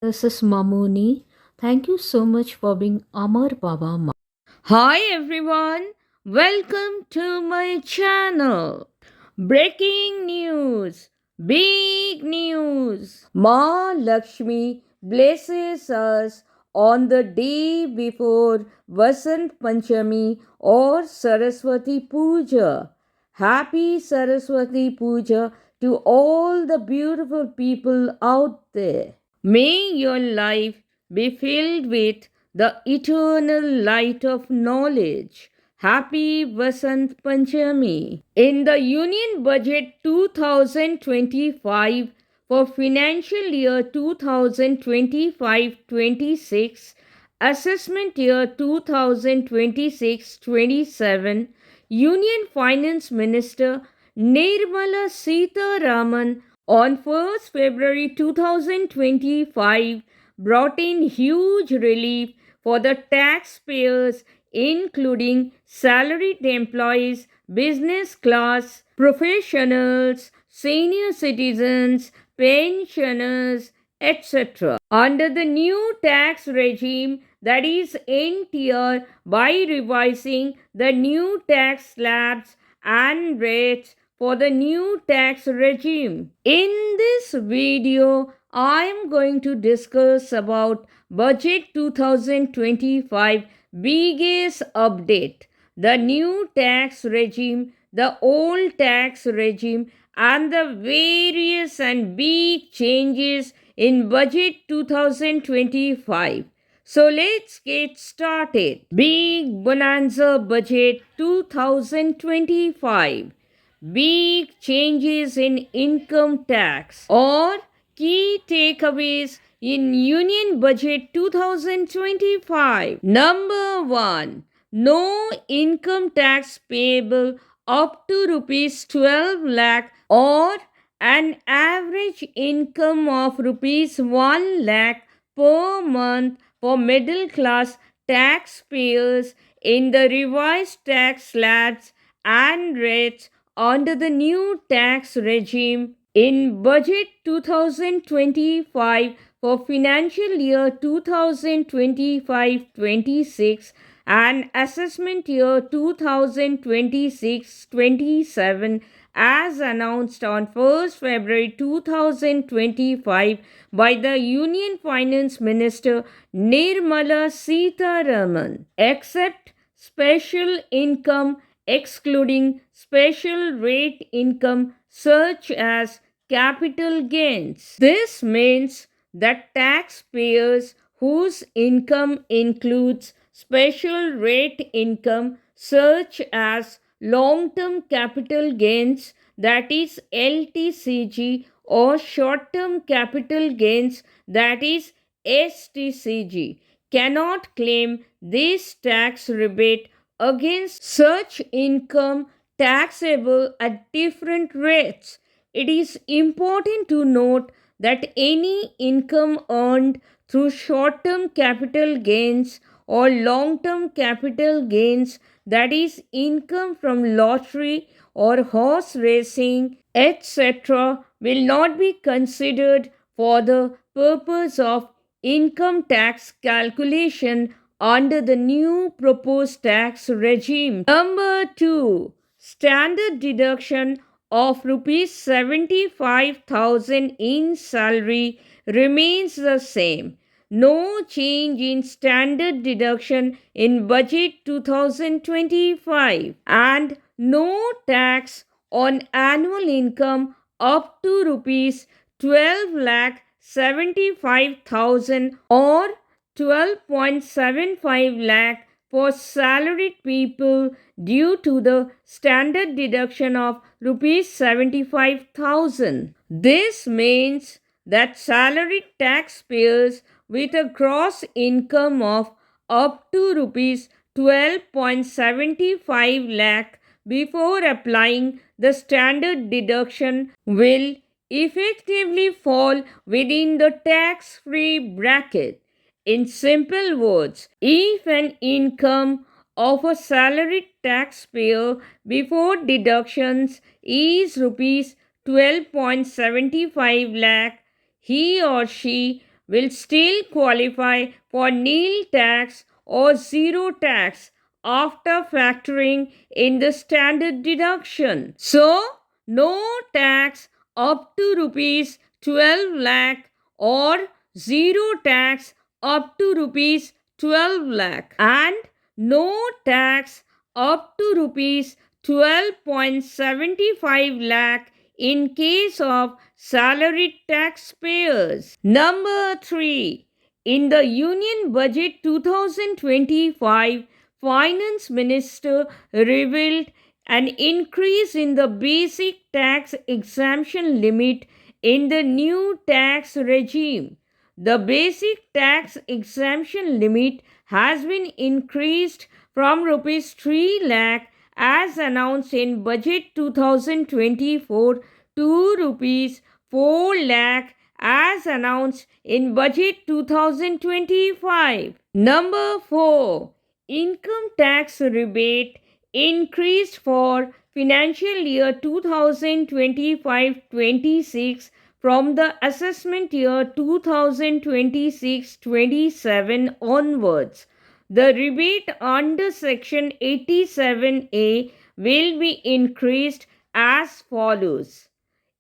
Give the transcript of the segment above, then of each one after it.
This is Mamuni. Thank you so much for being Amar Baba Ma. Hi everyone, welcome to my channel. Breaking news, big news. Ma Lakshmi blesses us on the day before Vasant Panchami or Saraswati Puja. Happy Saraswati Puja to all the beautiful people out there. May your life be filled with the eternal light of knowledge. Happy Vasant Panchami. In the Union Budget 2025 for financial year 2025-26, assessment year 2026-27, Union Finance Minister Nirmala Sitharaman on 1st February 2025 brought in huge relief for the taxpayers, including salaried employees, business class, professionals, senior citizens, pensioners, etc. Under the new tax regime, that is NTR, by revising the new tax slabs and rates for the new tax regime. In this video, I am going to discuss about Budget 2025 biggest update, the new tax regime, the old tax regime, and the various and big changes in Budget 2025. So let's get started. Big Bonanza Budget 2025. Big changes in income tax or key takeaways in Union Budget 2025. Number 1. No income tax payable up to rupees 12 lakh or an average income of rupees 1 lakh per month for middle class taxpayers in the revised tax slabs and rates under the new tax regime in Budget 2025 for financial year 2025-26 and assessment year 2026-27 as announced on 1st February 2025 by the Union Finance Minister Nirmala Sitharaman, except special income excluding special rate income such as capital gains. This means that taxpayers whose income includes special rate income such as long-term capital gains, that is LTCG, or short-term capital gains, that is STCG, cannot claim this tax rebate against such income taxable at different rates. It is important to note that any income earned through short term capital gains or long term capital gains, that is, income from lottery or horse racing, etc., will not be considered for the purpose of income tax calculation under the new proposed tax regime. Number 2. Standard deduction of rupees 75,000 in salary remains the same. No change in standard deduction in Budget 2025 and no tax on annual income up to rupees 12 lakh 75,000 or 12.75 lakh for salaried people due to the standard deduction of rupees 75,000. This means that salaried taxpayers with a gross income of up to rupees 12.75 lakh before applying the standard deduction will effectively fall within the tax-free bracket. In simple words, if an income of a salaried taxpayer before deductions is rupees 12.75 lakh, he or she will still qualify for nil tax or zero tax after factoring in the standard deduction. So, no tax up to rupees 12 lakh or zero tax up to rupees 12 lakh and no tax up to rupees 12.75 lakh in case of salaried taxpayers. Number 3. In the Union Budget 2025, Finance Minister revealed an increase in the basic tax exemption limit in the new tax regime. The basic tax exemption limit has been increased from rupees 3 lakh as announced in Budget 2024 to rupees 4 lakh as announced in Budget 2025. Number 4. Income tax rebate increased for financial year 2025-26 from the assessment year 2026-27 onwards. The rebate under Section 87A will be increased as follows.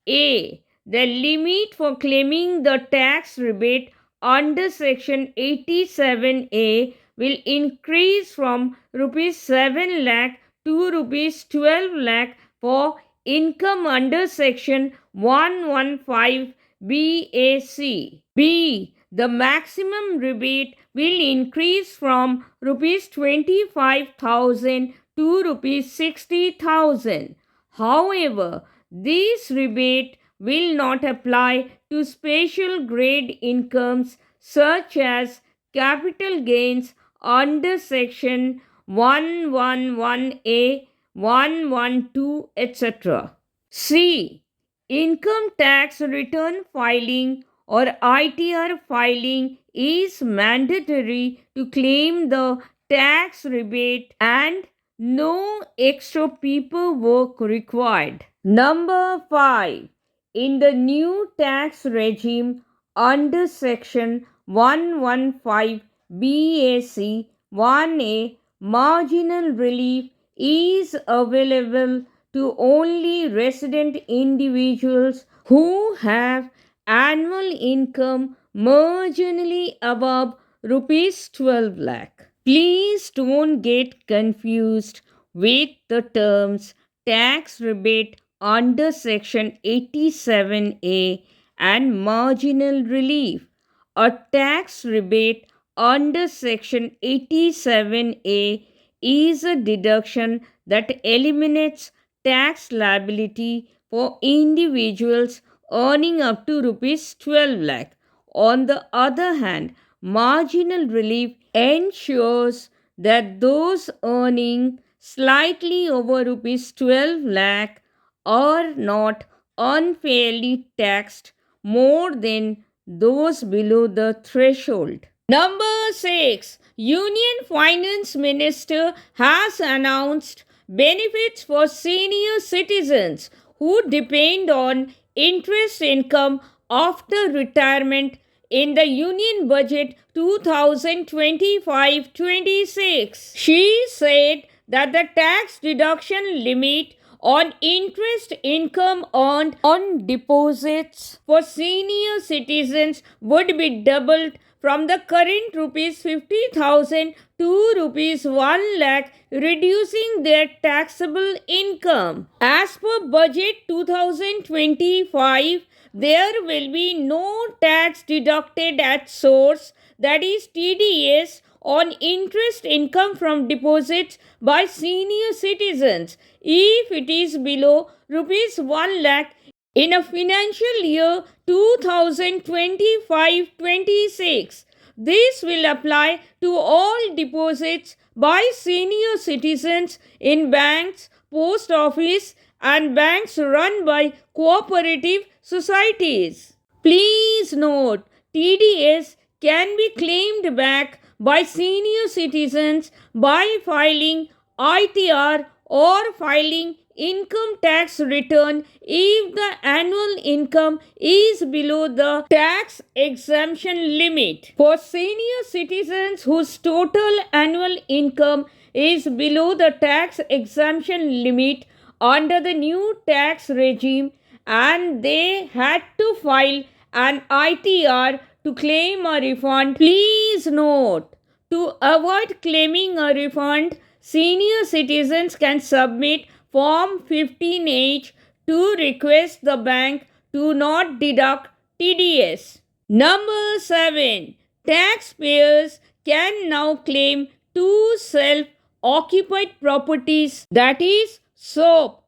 A. The limit for claiming the tax rebate under Section 87A will increase from rupees 7 lakh to rupees 12 lakh for income under Section 115 BAC. B. The maximum rebate will increase from rupees 25,000 to rupees 60,000. However, this rebate will not apply to special grade incomes such as capital gains under Section 111A, 112, etc. C. Income tax return filing or ITR filing is mandatory to claim the tax rebate and no extra paperwork required. Number 5. In the new tax regime under Section 115 BAC 1A, marginal relief is available to only resident individuals who have annual income marginally above rupees 12 lakh. Please don't get confused with the terms tax rebate under Section 87A and marginal relief. A tax rebate under Section 87A is a deduction that eliminates tax liability for individuals earning up to rupees 12 lakh. On the other hand, marginal relief ensures that those earning slightly over rupees 12 lakh are not unfairly taxed more than those below the threshold. Number 6. Union Finance Minister has announced benefits for senior citizens who depend on interest income after retirement in the Union Budget 2025-26. She said that the tax deduction limit on interest income earned on deposits for senior citizens would be doubled from the current rupees 50,000 to rupees 1 lakh, reducing their taxable income. As per Budget 2025, there will be no tax deducted at source, that is TDS, on interest income from deposits by senior citizens if it is below rupees 1 lakh in a financial year 2025-26. This will apply to all deposits by senior citizens in banks, post office and banks run by cooperative societies. Please note, TDS can be claimed back by senior citizens by filing ITR or filing income tax return if the annual income is below the tax exemption limit. For senior citizens whose total annual income is below the tax exemption limit under the new tax regime and they had to file an ITR to claim a refund, please note, to avoid claiming a refund, senior citizens can submit Form 15H to request the bank to not deduct TDS. Number 7. Taxpayers can now claim two self-occupied properties, that is SOP,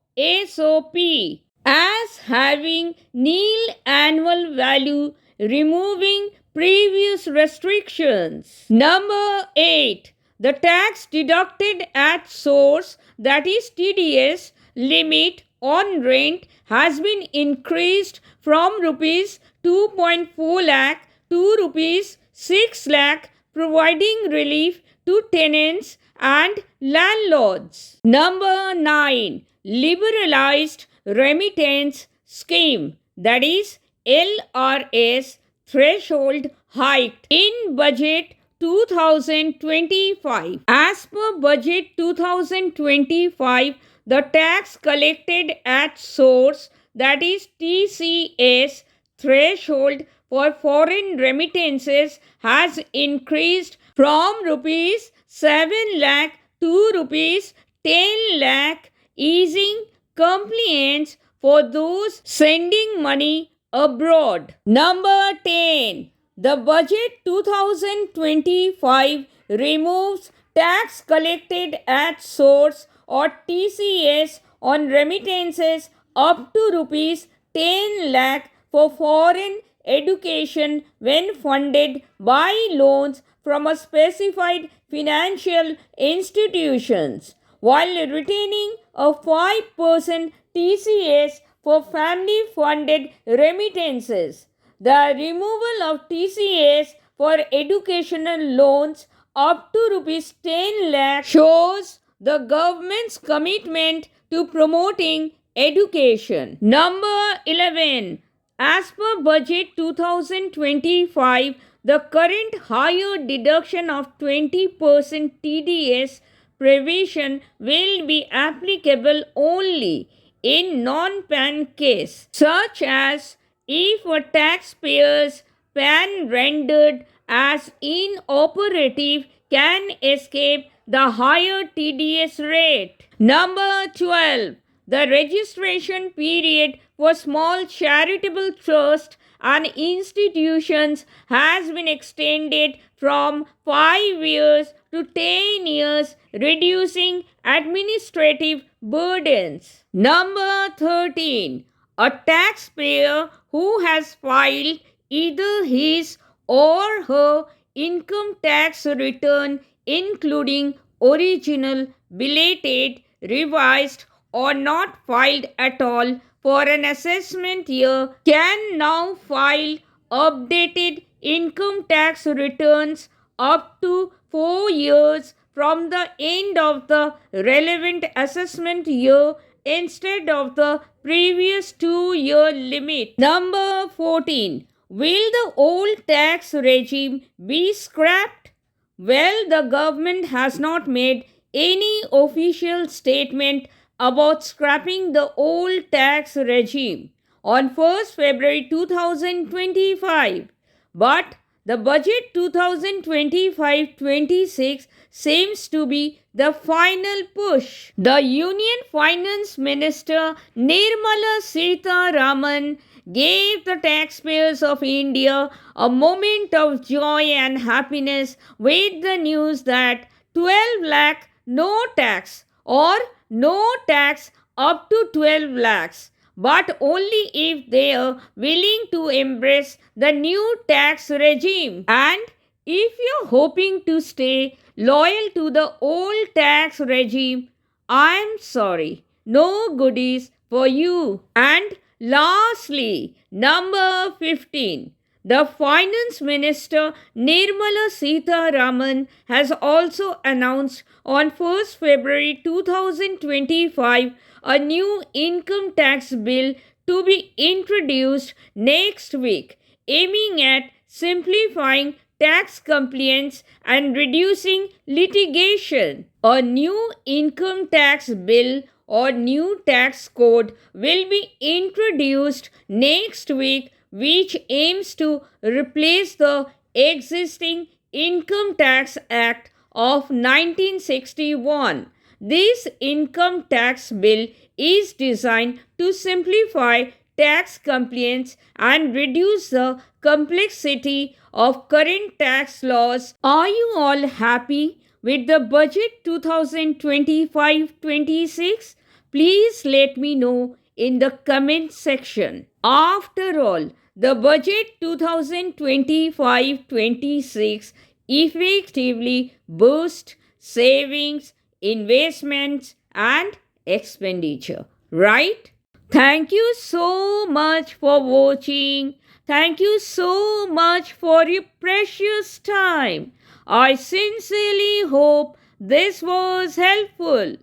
as having nil annual value, removing previous restrictions. Number 8. The tax deducted at source, that is TDS, limit on rent has been increased from rupees 2.4 lakh to rupees 6 lakh, providing relief to tenants and landlords. Number 9. Liberalized remittance scheme, that is LRS, threshold hiked in budget 2025. As per budget 2025, the tax collected at source, that is TCS, threshold for foreign remittances has increased from rupees 7 lakh to rupees 10 lakh, easing compliance for those sending money abroad. Number 10. The budget 2025 removes tax collected at source or TCS on remittances up to rupees 10 lakh for foreign education when funded by loans from a specified financial institutions, while retaining a 5% TCS for family funded remittances. The removal of TCS for educational loans up to rupees 10 lakh shows the government's commitment to promoting education. Number 11. As per budget 2025, the current higher deduction of 20% TDS provision will be applicable only in non-PAN case, such as if a taxpayer's PAN rendered as inoperative can escape the higher TDS rate. Number 12. The registration period for small charitable trusts and institutions has been extended from 5 years to 10 years, reducing administrative burdens. Number 13. A taxpayer who has filed either his or her income tax return, including original, belated, revised, or not filed at all for an assessment year, can now file updated income tax returns up to 4 years from the end of the relevant assessment year instead of the previous 2-year limit. Number 14. Will the old tax regime be scrapped? Well, the government has not made any official statement about scrapping the old tax regime on 1st February 2025. But the budget 2025-26 seems to be the final push. The Union Finance Minister Nirmala Sitharaman gave the taxpayers of India a moment of joy and happiness with the news that 12 lakh no tax or no tax up to 12 lakhs, but only if they are willing to embrace the new tax regime. And if you're hoping to stay loyal to the old tax regime, I'm sorry, no goodies for you. And lastly, number 15. The Finance Minister Nirmala Sitharaman has also announced on 1st February 2025 a new income tax bill to be introduced next week, aiming at simplifying tax compliance and reducing litigation. A new income tax bill or new tax code will be introduced next week, which aims to replace the existing Income Tax Act of 1961. This income tax bill is designed to simplify tax compliance and reduce the complexity of current tax laws. Are you all happy with the budget 2025-26? Please let me know in the comment section. After all, the budget 2025-26 effectively boosts savings, investments and expenditure, right? Thank you so much for watching. Thank you so much for your precious time. I sincerely hope this was helpful.